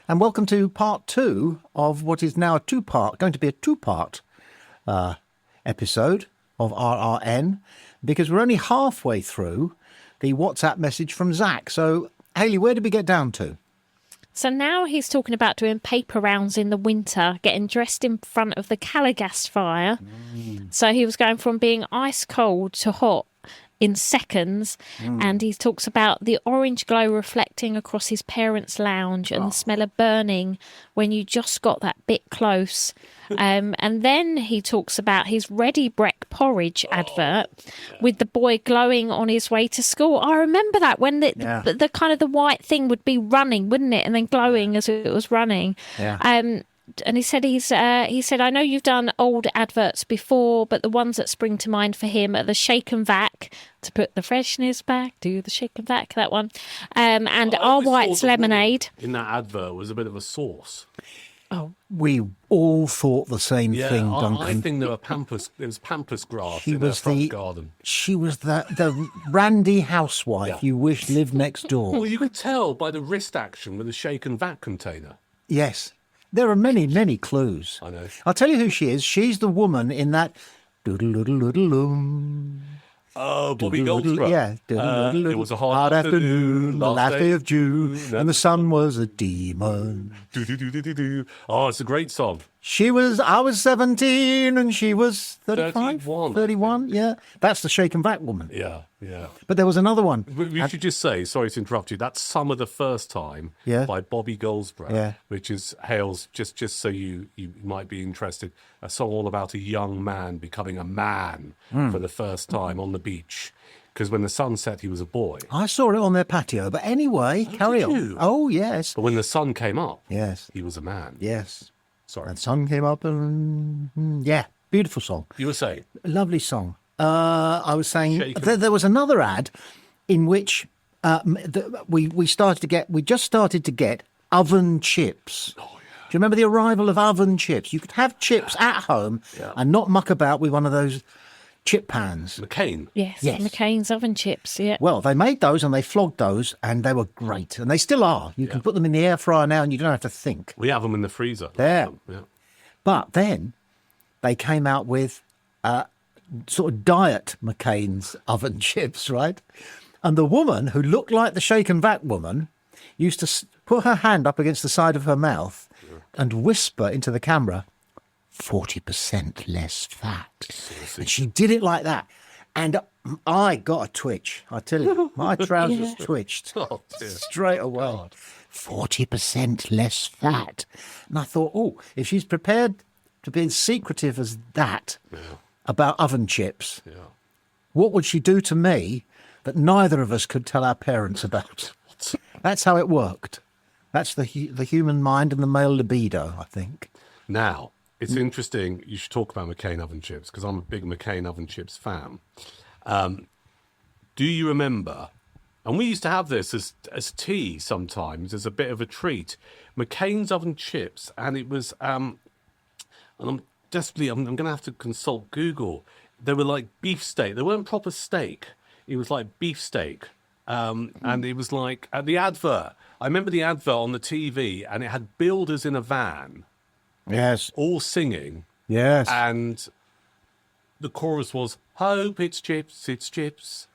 and welcome to part 2 of what is now going to be a two-part episode of RRN, because we're only halfway through the WhatsApp message from Zach. So, Hayley, where did we get down to? So now he's talking about doing paper rounds in the winter, getting dressed in front of the Caligas fire. So he was going from being ice cold to hot in seconds. And he talks about the orange glow reflecting across his parents' lounge and the smell of burning when you just got that bit close. And then he talks about his Ready Brek porridge advert with the boy glowing on his way to school. I remember that when the kind of the white thing would be running, wouldn't it? And then glowing as it was running. Yeah. And he said, I know you've done old adverts before, but the ones that spring to mind for him are the shake and vac, to put the freshness back, do the shake and vac, that one. And our White's lemonade. In that advert was a bit of a sauce. Oh, We all thought the same thing, Duncan. I think there was pampas grass in their front garden. She was the randy housewife you wish lived next door. Well, you could tell by the wrist action with the shake and vac container. Yes. There are many, many clues. I know. I'll tell you who she is. She's the woman in that doodle-doodle-doodle-loom. Oh, Bobby Goldsborough. Yeah. It was a hot afternoon, the last day of June, and the sun was a demon. Oh, it's a great song. I was 17 and she was 35? 31. 31, yeah. That's the shake and vac woman. Yeah, yeah. But there was another one. We should just say, sorry to interrupt you, that's Summer the First Time by Bobby Goldsborough, which hails, just so you might be interested, a song all about a young man becoming a man for the first time on the beach. Because when the sun set, he was a boy. I saw it on their patio. But anyway, carry on. You? Oh, yes. But when the sun came up, he was a man. Yes. Sorry. And sun came up and, beautiful song. You were saying? Lovely song. I was saying there was another ad in which we just started to get oven chips. Oh, yeah. Do you remember the arrival of oven chips? You could have chips at home and not muck about with one of those chip pans. Yes, McCain's oven chips, Well, they made those and they flogged those and they were great. And they still are. You can put them in the air fryer now and you don't have to think. We have them in the freezer. There. Yeah. But then they came out with sort of diet McCain's oven chips, right? And the woman who looked like the shake and vac woman used to put her hand up against the side of her mouth and whisper into the camera, 40% less fat. And she did it like that. And I got a twitch. I tell you, my trousers twitched straight away. 40% less fat. And I thought, if she's prepared to be as secretive as that about oven chips, what would she do to me that neither of us could tell our parents about? That's how it worked. That's the human mind and the male libido, I think. Now, it's interesting you should talk about McCain oven chips, because I'm a big McCain oven chips fan. Do you remember, and we used to have this as tea sometimes, as a bit of a treat, McCain's oven chips, and it was, and I'm going to have to consult Google. They were like beefsteak. They weren't proper steak. It was like beefsteak. And it was like, the advert, I remember the advert on the TV, and it had builders in a van. Yes. All singing. Yes. And the chorus was, hope it's chips, it's chips.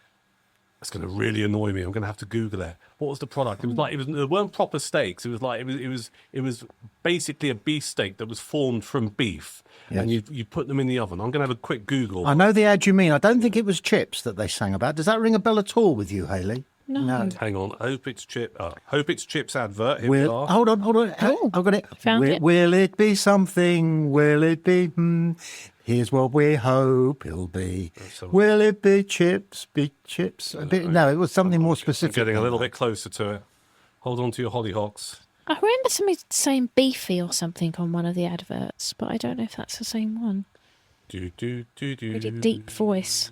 That's going to really annoy me. I'm going to have to Google it. What was the product? It was like, there weren't proper steaks. It was like, it was basically a beef steak that was formed from beef. Yes. And you put them in the oven. I'm going to have a quick Google. I know the ad you mean. I don't think it was chips that they sang about. Does that ring a bell at all with you, Hayley? No. Hang on. Hope it's chips advert. Here we are. Hold on. Oh, I've got it. Found it. Will it be something? Will it be? Here's what we hope it'll be. Will it be chips? Be chips? No, it was something more specific. I'm getting a little bit closer to it. Hold on to your hollyhocks. I remember somebody saying beefy or something on one of the adverts, but I don't know if that's the same one. Really deep voice.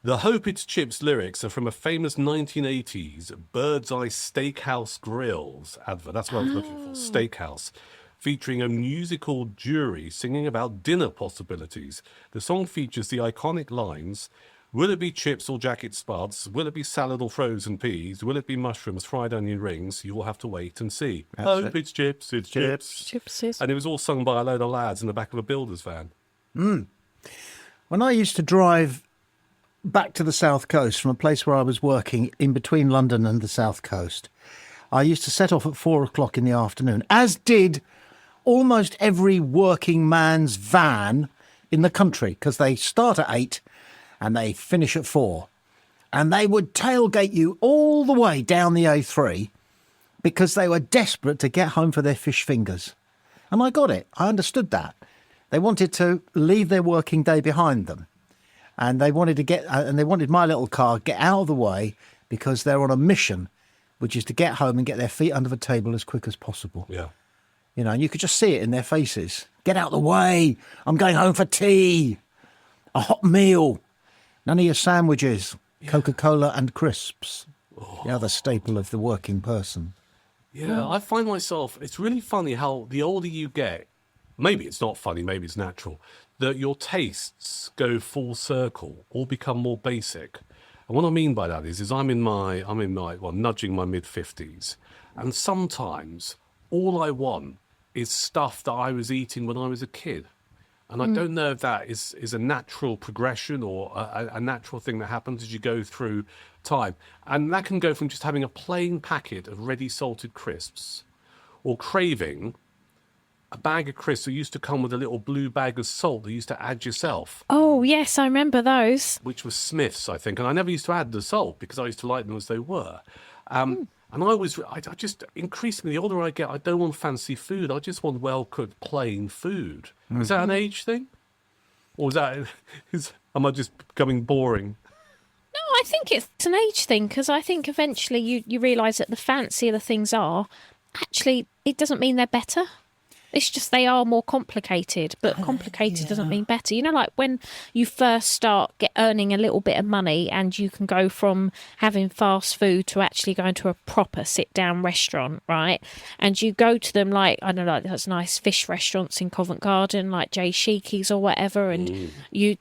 The Hope It's Chips lyrics are from a famous 1980s Bird's Eye Steakhouse Grills advert. That's what I was looking for. Steakhouse. Featuring a musical jury singing about dinner possibilities. The song features the iconic lines, Will it be chips or jacket spuds? Will it be salad or frozen peas? Will it be mushrooms, fried onion rings? You will have to wait and see. Hope it's chips, it's chips. Gypsies. And it was all sung by a load of lads in the back of a builder's van. When I used to drive back to the south coast from a place where I was working in between London and the south coast, I used to set off at 4 o'clock in the afternoon, as did almost every working man's van in the country, because they start at 8 and they finish at 4. And they would tailgate you all the way down the A3 because they were desperate to get home for their fish fingers. And I got it. I understood that. They wanted to leave their working day behind them. And they wanted to and they wanted my little car get out of the way because they're on a mission, which is to get home and get their feet under the table as quick as possible. Yeah. You know, and you could just see it in their faces. Get out of the way. I'm going home for tea. A hot meal. None of your sandwiches. Yeah. Coca-Cola and crisps. The other staple of the working person. Yeah, I find myself, it's really funny how the older you get, maybe it's not funny, maybe it's natural, that your tastes go full circle or become more basic. And what I mean by that is I'm in my nudging my mid-50s. And sometimes all I want is stuff that I was eating when I was a kid. And I don't know if that is a natural progression or a natural thing that happens as you go through time. And that can go from just having a plain packet of ready salted crisps or craving a bag of crisps that used to come with a little blue bag of salt that you used to add yourself. Oh, yes, I remember those. Which was Smith's, I think. And I never used to add the salt because I used to like them as they were. And I just, increasingly, the older I get, I don't want fancy food. I just want well-cooked, plain food. Is that an age thing? Or am I just becoming boring? No, I think it's an age thing, because I think eventually you realise that the fancier the things are, actually, it doesn't mean they're better. It's just they are more complicated, but complicated doesn't mean better. You know, like when you first start earning a little bit of money and you can go from having fast food to actually going to a proper sit-down restaurant, right? And you go to them like, I don't know, those nice fish restaurants in Covent Garden, like Jay Sheiky's or whatever. And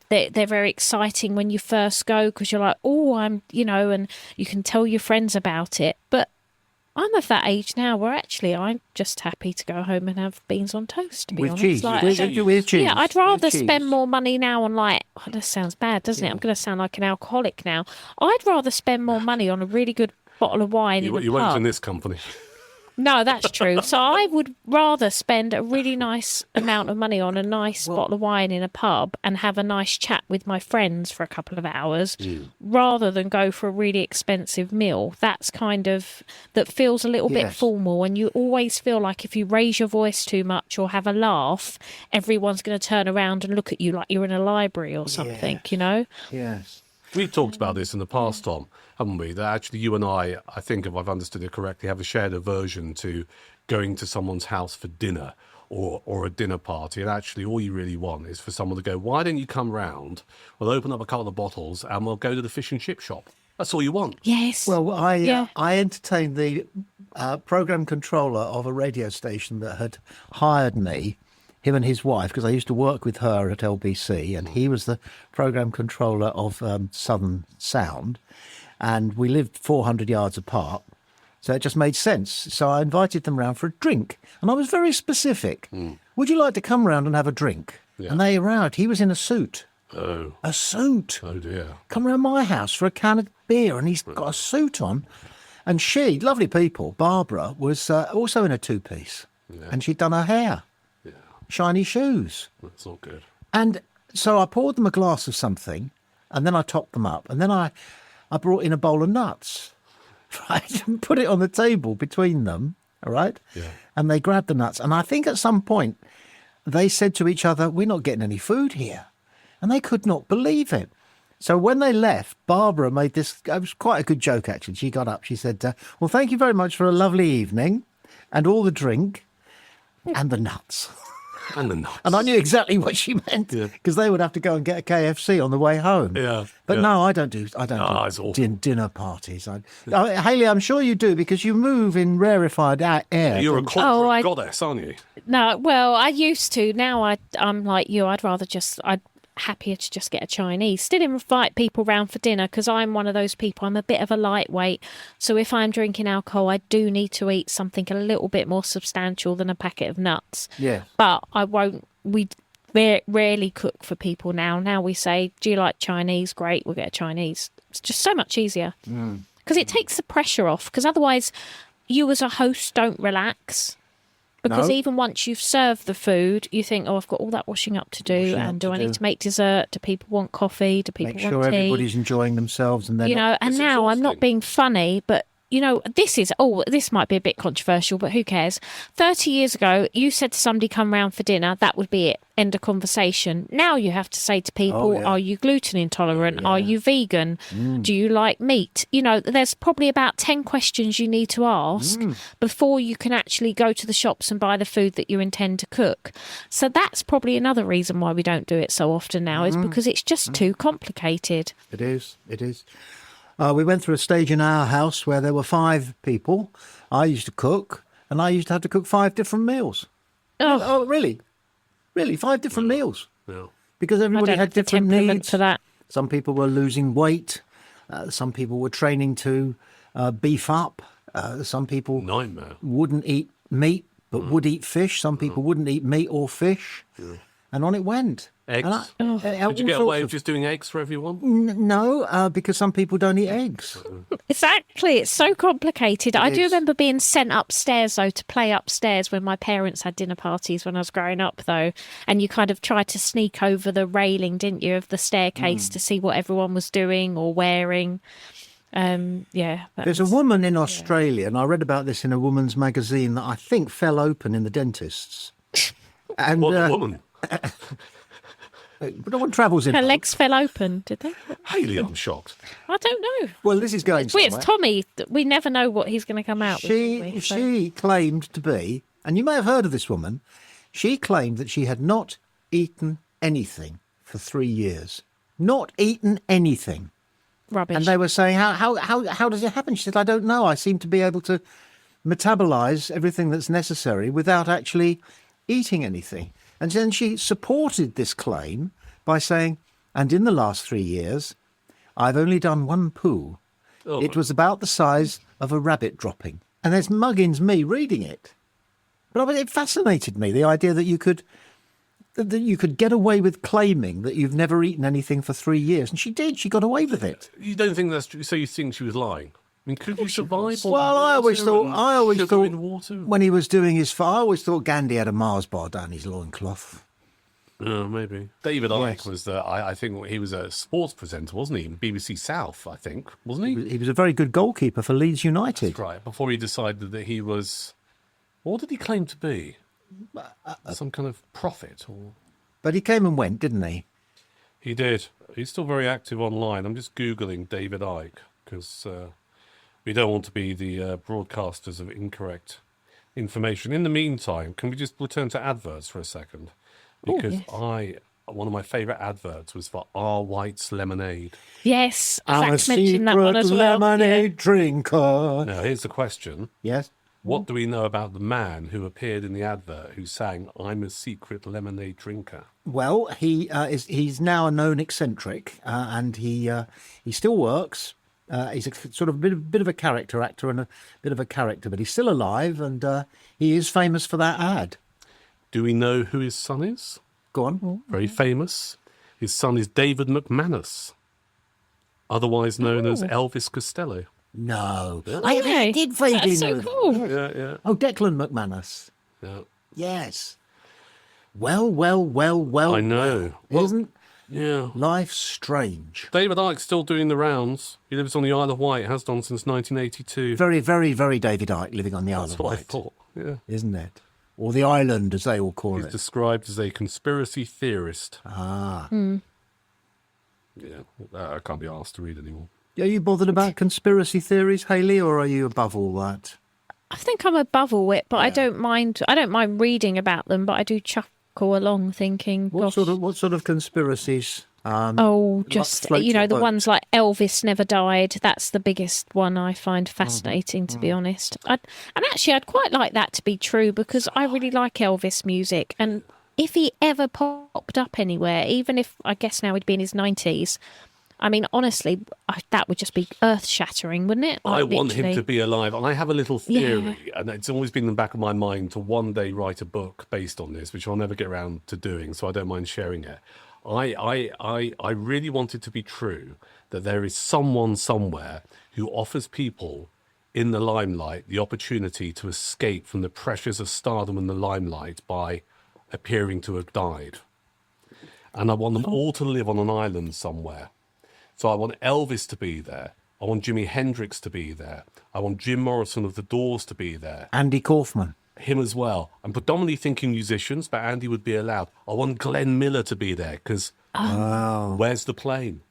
they're very exciting when you first go because you're like, oh, and you can tell your friends about it. But I'm of that age now where actually I'm just happy to go home and have beans on toast, to be honest. Cheese. Like, with cheese. Yeah, I'd rather spend more money now on this sounds bad, doesn't it? I'm going to sound like an alcoholic now. I'd rather spend more money on a really good bottle of wine in a You pub. won't in this company. No, that's true. So I would rather spend a really nice amount of money on a nice bottle of wine in a pub and have a nice chat with my friends for a couple of hours rather than go for a really expensive meal. That's that feels a little bit formal, and you always feel like if you raise your voice too much or have a laugh, everyone's going to turn around and look at you like you're in a library or something, you know? Yes. We've talked about this in the past, Tom, haven't we? That actually you and I think, if I've understood it correctly, have a shared aversion to going to someone's house for dinner or a dinner party. And actually all you really want is for someone to go, why don't you come round? We'll open up a couple of bottles and we'll go to the fish and chip shop. That's all you want. Yes. Well, I entertained the program controller of a radio station that had hired me, him and his wife, because I used to work with her at LBC, and he was the program controller of Southern Sound, and we lived 400 yards apart, so it just made sense. So I invited them round for a drink, and I was very specific. Would you like to come round and have a drink? Yeah. And they arrived. He was in a suit. Oh. A suit. Oh, dear. Come round my house for a can of beer, and he's got a suit on. And she, lovely people, Barbara, was also in a two-piece, and she'd done her hair. Shiny shoes. That's not good. And so I poured them a glass of something, and then I topped them up, and then I brought in a bowl of nuts, right, and put it on the table between them, all right? Yeah. And they grabbed the nuts, and I think at some point they said to each other, we're not getting any food here. And they could not believe it. So when they left, Barbara made this, it was quite a good joke actually. She got up, she said, well, thank you very much for a lovely evening and all the drink and the nuts. And the nuts. And I knew exactly what she meant because they would have to go and get a KFC on the way home. Yeah. But no, I don't do dinner parties. Hayley, I'm sure you do because you move in rarefied air. You're a goddess, aren't you? No, well, I used to. Now I'm like you. I'd rather just happier to just get a Chinese. Still invite people round for dinner because I'm one of those people. I'm a bit of a lightweight. So if I'm drinking alcohol, I do need to eat something a little bit more substantial than a packet of nuts. Yeah. But I won't. We rarely cook for people now. Now we say, do you like Chinese? Great, we'll get a Chinese. It's just so much easier because it takes the pressure off. Because otherwise, you as a host don't relax. Because No. even once you've served the food, you think, oh, I've got all that washing up to do. And do I need to make dessert? Do people want coffee? Do people Make want sure tea? everybody's enjoying themselves, and then And It's now I'm not exhausting. being funny, but this might be a bit controversial, but who cares? 30 years ago, you said to somebody, come round for dinner, that would be it. End of conversation. Now you have to say to people, are you gluten intolerant? Are you vegan? Do you like meat? There's probably about 10 questions you need to ask before you can actually go to the shops and buy the food that you intend to cook. So that's probably another reason why we don't do it so often now, is because it's just too complicated. It is. We went through a stage in our house where there were 5 people. I used to cook, and I used to have to cook 5 different meals. Oh, really? Really, 5 different meals. Yeah. Because everybody I don't had have the different temperament needs. for that. Some people were losing weight. Some people were training to beef up. Some people Nightmare. wouldn't eat meat but would eat fish. Some people wouldn't eat meat or fish. And on it went. Eggs? And Did you get away with just doing eggs for everyone? No, because some people don't eat eggs. Exactly. It's so complicated. I do remember being sent upstairs, though, to play upstairs when my parents had dinner parties when I was growing up, though. And you kind of tried to sneak over the railing, didn't you, of the staircase to see what everyone was doing or wearing. There's a woman in Australia, and I read about this in a woman's magazine, that I think fell open in the dentist's. And What a woman. but no one travels in. Her legs fell open, did they? Hayley, I'm shocked. I don't know. Well, this is going Well, somewhere. it's Tommy. We never know what he's going to come out with. do we? So- She claimed to be, and you may have heard of this woman, she claimed that she had not eaten anything for 3 years. Not eaten anything. Rubbish. And they were saying, how does it happen? She said, I don't know. I seem to be able to metabolize everything that's necessary without actually eating anything. And then she supported this claim by saying, and in the last 3 years, I've only done one poo. Oh, It was about the size of a rabbit dropping. And there's muggins me reading it. But it fascinated me, the idea that you could get away with claiming that you've never eaten anything for 3 years. And she did. She got away with it. You don't think that's true? So you think she was lying? I mean, could you survive? on Well, I always water and sugar thought in water. when he was doing his I always thought Gandhi had a Mars bar down his loincloth. Maybe. David Icke Yes. was I think he was a sports presenter, wasn't he? BBC South, I think, wasn't he? He was a very good goalkeeper for Leeds United. That's right. Before he decided that he was, what did he claim to be? Some kind of prophet, or But he came and went, didn't he? he did. He's still very active online. I'm just googling David Icke because we don't want to be the broadcasters of incorrect information. In the meantime, can we just return to adverts for a second? Because one of my favourite adverts was for R. White's lemonade. Yes, I'm a Zach mentioned that one secret as well. lemonade drinker. Now, here's the question. Yes. What do we know about the man who appeared in the advert who sang, I'm a secret lemonade drinker? Well, he's now a known eccentric, and he still works. He's a sort of bit of a character actor and a bit of a character, but he's still alive, and he is famous for that ad. Do we know who his son is? Go on. Very famous. His son is David McManus, otherwise known as Elvis Costello. No, Really? I did vaguely That's so know. cool. Yeah. Oh, Declan McManus. Yes. Well. I know. Isn't Yeah. life strange? David Icke's still doing the rounds. He lives on the Isle of Wight, has done since 1982. Very, very, very David Icke living on the Isle That's of what I Wight, thought. Yeah. isn't it? Or the island, as they all call He's it. described as a conspiracy theorist. Ah. Yeah, I can't be asked to read anymore. Are you bothered about conspiracy theories, Hayley, or are you above all that? I think I'm above all it, but I don't mind. I don't mind reading about them, but I do chuckle along, thinking, What "Gosh, sort of conspiracies? just floats your the boat? ones like Elvis never died." That's the biggest one I find fascinating, to be honest. I'd quite like that to be true because I really like Elvis music, and if he ever popped up anywhere, even if I guess now he'd be in his 90s, I mean, honestly, that would just be earth-shattering, wouldn't it? I Like, want him literally. to be alive. I have a little theory, Yeah. and it's always been in the back of my mind to one day write a book based on this, which I'll never get around to doing, so I don't mind sharing it. I really want it to be true that there is someone somewhere who offers people in the limelight the opportunity to escape from the pressures of stardom and the limelight by appearing to have died. And I want them all to live on an island somewhere. So I want Elvis to be there. I want Jimi Hendrix to be there. I want Jim Morrison of The Doors to be there. Andy Kaufman. Him as well. I'm predominantly thinking musicians, but Andy would be allowed. I want Glenn Miller to be there because where's the plane?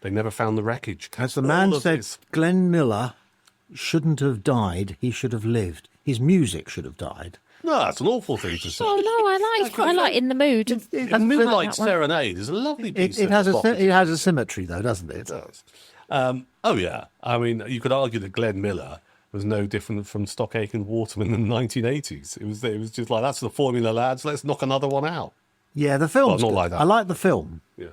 They never found the wreckage. As the All man of said, this. Glenn Miller shouldn't have died. He should have lived. His music should have died. No, that's an awful thing to say. Oh no, I like In the Mood. And Moonlight Serenade is a lovely piece. It has a symmetry, though, doesn't it? It does. Oh, yeah. I mean, you could argue that Glenn Miller was no different from Stock Aitken Waterman in the 1980s. It was just like, that's the formula, lads. Let's knock another one out. Yeah, the film's Well, not good. like that. I like the film. Yeah.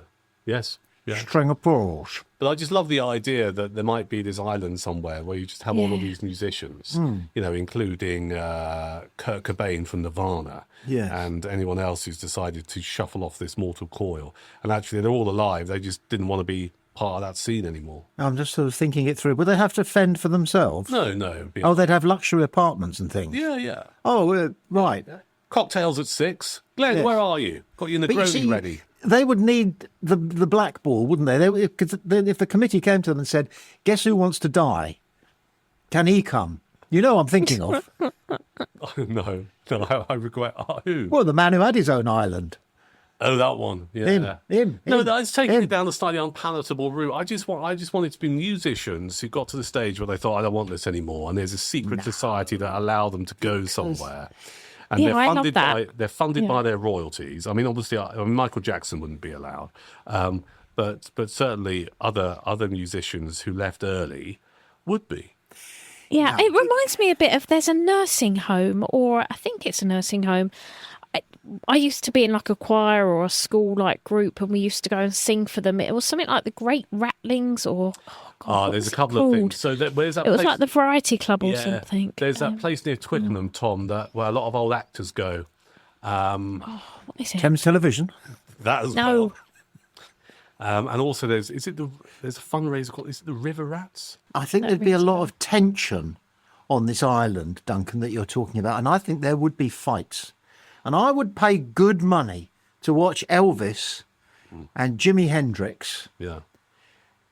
Yes. Yeah. String of pearls. But I just love the idea that there might be this island somewhere where you just have all of Yeah. these musicians, you know, including Kurt Cobain from Nirvana, Yeah. and anyone else who's decided to shuffle off this mortal coil. And actually, they're all alive. They just didn't want to be part of that scene anymore. I'm just sort of thinking it through. Would they have to fend for themselves? No. Oh, they'd have luxury apartments and things. Yeah. Oh, right. Cocktails at 6. Glenn, Yes. where are you? Got your But you Negroni see, ready. they would need the black ball, wouldn't they? Because if the committee came to them and said, "Guess who wants to die? Can he come?" You know, I'm thinking of No, I regret. Who? well, the man who had his own island. Oh, that one. Yeah. Him. No, him, that's taking him. it down the slightly unpalatable route. I just wanted to be musicians who got to the stage where they thought, I don't want this anymore. And there's a secret society that allow them to go somewhere. And Yeah, they're I love funded that. they're funded Yeah. by their royalties. I mean, obviously, Michael Jackson wouldn't be allowed, but certainly other musicians who left early would be. Yeah, it reminds me a bit of there's a nursing home, or I think it's a nursing home. I used to be in like a choir or a school like group, and we used to go and sing for them. It was something like the Great Rattlings, or what There's was a it couple of called? things. So where's that It was place? like the Variety Club or something. There's that place near Twickenham, Tom, where a lot of old actors go. What is it? Thames Television. That as No. well. And also there's a fundraiser called, is it the River Rats? I think there'd be a lot of tension on this island, Duncan, that you're talking about, and I think there would be fights. And I would pay good money to watch Elvis and Jimi Hendrix. Yeah.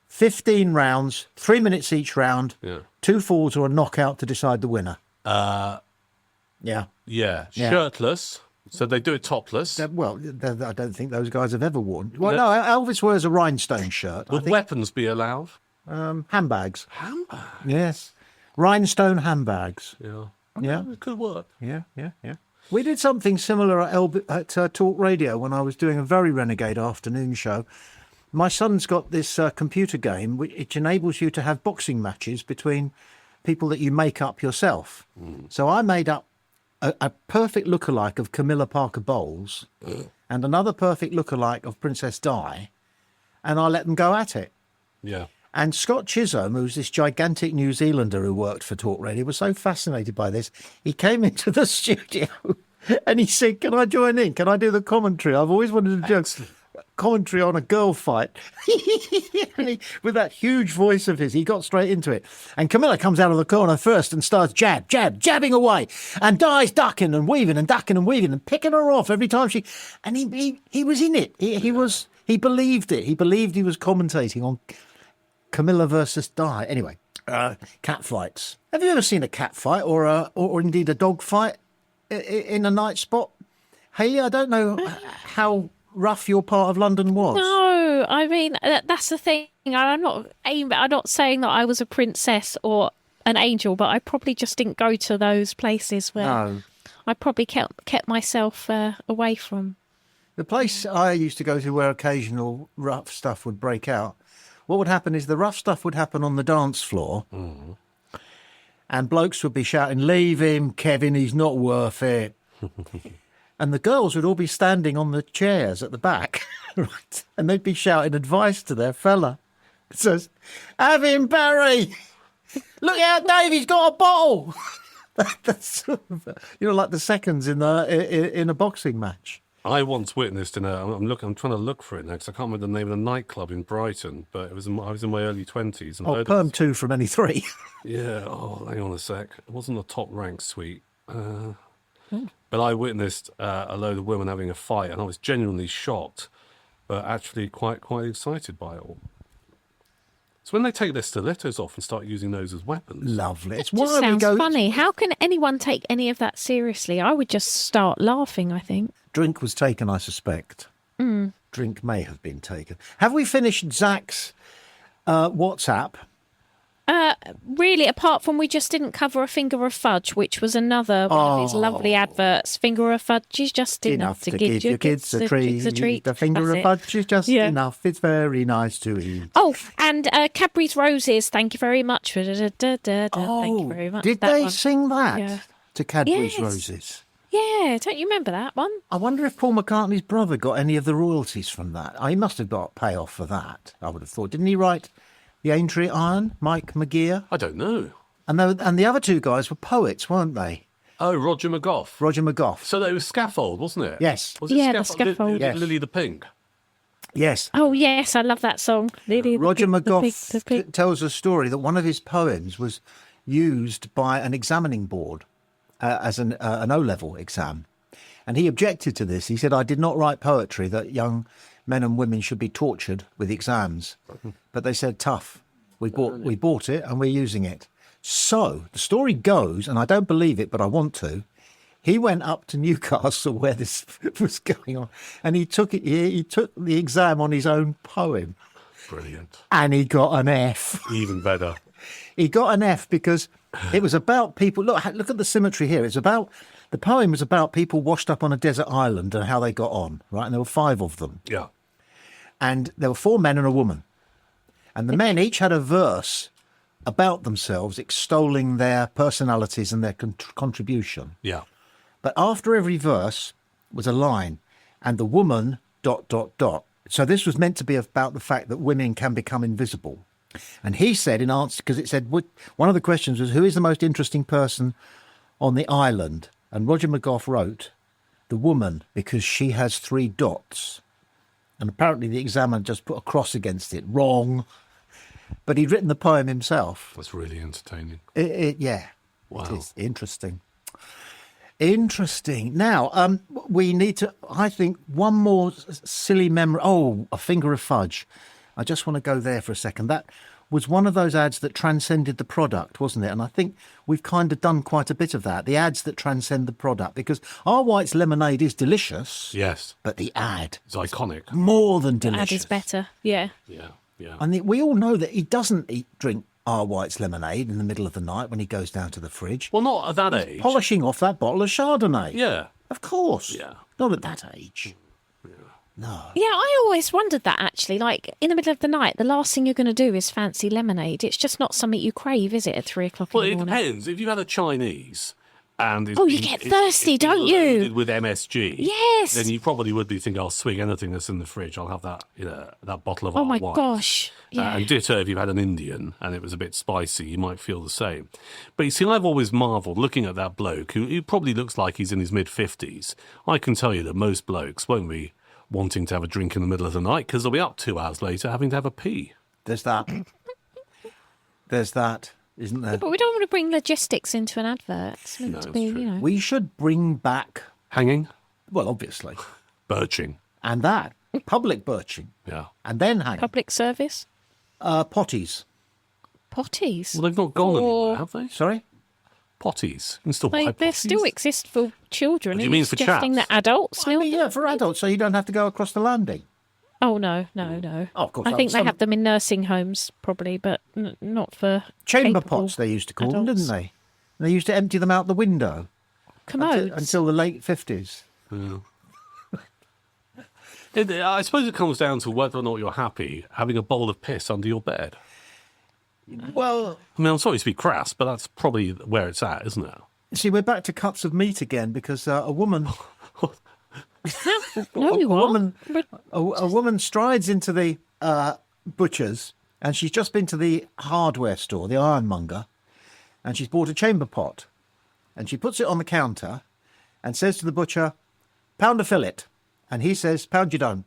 15 rounds, 3 minutes each round, Yeah. 2 falls or a knockout to decide the winner. Yeah. Yeah. Yeah. Shirtless. So they do it topless. Well, I don't think those guys have ever worn. Well, no, Elvis wears a rhinestone shirt. I Would think weapons be allowed? handbags. Handbag. Yes. Rhinestone handbags. Yeah. Yeah. It could work. Yeah. We did something similar at Talk Radio when I was doing a very renegade afternoon show. My son's got this computer game which enables you to have boxing matches between people that you make up yourself. So I made up a perfect lookalike of Camilla Parker Bowles and another perfect lookalike of Princess Di, and I let them go at it. Yeah. And Scott Chisholm, who's this gigantic New Zealander who worked for Talk Radio, was so fascinated by this. He came into the studio and he said, "Can I join in? Can I do the commentary? I've always wanted to do commentary on a girl fight." And with that huge voice of his, he got straight into it. And Camilla comes out of the corner first and starts jabbing away. And Di's ducking and weaving and picking her off every time she... And he was in it. He believed it. He believed he was commentating on Camilla versus Di. Anyway, cat fights. Have you ever seen a cat fight or indeed a dog fight in a night spot? Hayley, I don't know how rough your part of London was. No, I mean that's the thing. I'm not saying that I was a princess or an angel, but I probably just didn't go to those places where No. I probably kept myself away from. The place I used to go to where occasional rough stuff would break out, what would happen is the rough stuff would happen on the dance floor. And blokes would be shouting, "Leave him, Kevin, he's not worth it." And the girls would all be standing on the chairs at the back, right? And they'd be shouting advice to their fella. It says, "Have him, Barry! Look out, Dave, he's got a bottle!" That's sort of, like the seconds in a boxing match. I once witnessed I'm trying to look for it now because I can't remember the name of the nightclub in Brighton, but I was in my early 20s. And heard Perm 2 from any 3. Yeah. Oh, hang on a sec. It wasn't a top ranked suite. But I witnessed a load of women having a fight, and I was genuinely shocked, but actually quite excited by it all. So when they take their stilettos off and start using those as weapons, Lovely. It's It just sounds funny. How can anyone take any of that seriously? I would just start laughing, I think. Drink was taken, I suspect. Drink may have been taken. Have we finished Zach's WhatsApp? Really, apart from we just didn't cover a finger of fudge, which was another one of his lovely adverts. Finger of fudge is just enough to give your kids a treat. The finger of fudge is just enough. It's very nice to eat. Oh, and Cadbury's Roses. Thank you very much. Thank you very much. Did they sing that to Cadbury's Yes. Roses? Yeah, don't you remember that one? I wonder if Paul McCartney's brother got any of the royalties from that. He must have got payoff for that, I would have thought. Didn't he write The Aintree Iron, Mike McGear? I don't know. And the other two guys were poets, weren't they? Oh, Roger McGough. Roger McGough. So that was Scaffold, wasn't it? Yes. Was it the Scaffold. Yes. Lily the Pink. Yes. Oh, yes, I love that song. Roger McGough tells a story that one of his poems was used by an examining board as an O-level exam. And he objected to this. He said, "I did not write poetry that young men and women should be tortured with exams." But they said, "Tough. We bought it and we're using it." So the story goes, and I don't believe it, but I want to. He went up to Newcastle where this was going on, and he took it. He took the exam on his own poem. Brilliant. And he got an F. Even better. He got an F because it was about people. Look at the symmetry here. The poem was about people washed up on a desert island and how they got on, right? And there were 5 of them. Yeah. And there were 4 men and a woman. And the men each had a verse about themselves, extolling their personalities and their contribution. Yeah. But after every verse was a line, and the woman ... So this was meant to be about the fact that women can become invisible. And he said in answer, because it said, one of the questions was, who is the most interesting person on the island? And Roger McGough wrote, the woman, because she has 3 dots. And apparently the examiner just put a cross against it. Wrong. But he'd written the poem himself. That's really entertaining. Yeah. Wow. It is interesting. Interesting. Now, we need to, I think, one more silly memory. Oh, a finger of fudge. I just want to go there for a second. That was one of those ads that transcended the product, wasn't it? And I think we've kind of done quite a bit of that. The ads that transcend the product, because our White's lemonade is delicious. Yes. But the ad It's iconic. more than delicious. Ad is better. Yeah. Yeah. Yeah. And we all know that he doesn't drink our White's lemonade in the middle of the night when he goes down to the fridge. Well, not at that age. Polishing off that bottle of Chardonnay. Yeah. Of course. Yeah. Not at that age. No. Yeah, I always wondered that actually. Like in the middle of the night, the last thing you're going to do is fancy lemonade. It's just not something you crave, is it, at 3 o'clock Well, in the it morning? depends. If you've had a Chinese and it's You get thirsty, don't you? loaded with MSG. Yes. Then you probably would be thinking, I'll swing anything that's in the fridge. I'll have that, that bottle of Oh my white. gosh. Yeah. And ditto, if you've had an Indian and it was a bit spicy, you might feel the same. But you see, I've always marvelled looking at that bloke who probably looks like he's in his mid-50s. I can tell you that most blokes won't be wanting to have a drink in the middle of the night because they'll be up 2 hours later having to have a pee. There's that. There's that, isn't there? But we don't want to bring logistics into an advert. It's meant to be, it's true. We should bring back, Hanging, well, obviously, birching. and that, public birching, Yeah. and then hang public service. potties. Potties. Well, they've not gone anywhere, have they? Sorry? Potties. You can still buy They potties. still exist for children. What do you Are mean for suggesting chaps? that adults I still? mean, yeah, for adults, so you don't have to go across the landing. Oh no. Oh, of course, I think they some- have them in nursing homes probably, but not for Chamber capable pots, they used to call them, adults. didn't they? And they used to empty them out the window Commodes. until the late 50s. I suppose it comes down to whether or not you're happy having a bowl of piss under your bed. Well, I mean, I'm sorry to be crass, but that's probably where it's at, isn't it? see, we're back to cuts of meat again because a woman... No, you are. woman, a woman strides into the butcher's, and she's just been to the hardware store, the ironmonger, and she's bought a chamber pot, and she puts it on the counter, and says to the butcher, "Pound a fillet," and he says, "Pound you don't."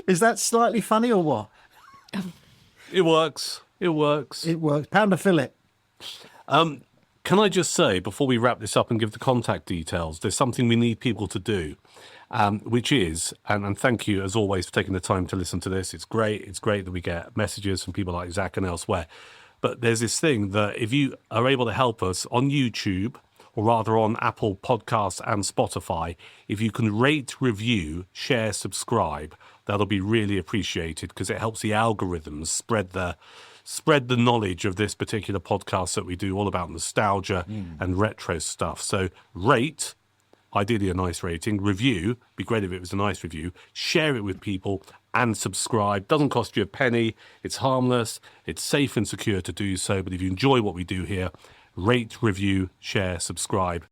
Is that slightly funny or what? It works. It works. It works. Pound a fillet. Can I just say, before we wrap this up and give the contact details, there's something we need people to do, which is, and thank you as always for taking the time to listen to this. It's great. It's great that we get messages from people like Zach and elsewhere. But there's this thing that if you are able to help us on YouTube, or rather on Apple Podcasts and Spotify, if you can rate, review, share, subscribe, that'll be really appreciated because it helps the algorithms spread the knowledge of this particular podcast that we do, all about nostalgia and retro stuff. So rate, ideally a nice rating, review, be great if it was a nice review, share it with people, and subscribe. Doesn't cost you a penny, it's harmless, it's safe and secure to do so, but if you enjoy what we do here, rate, review, share, subscribe.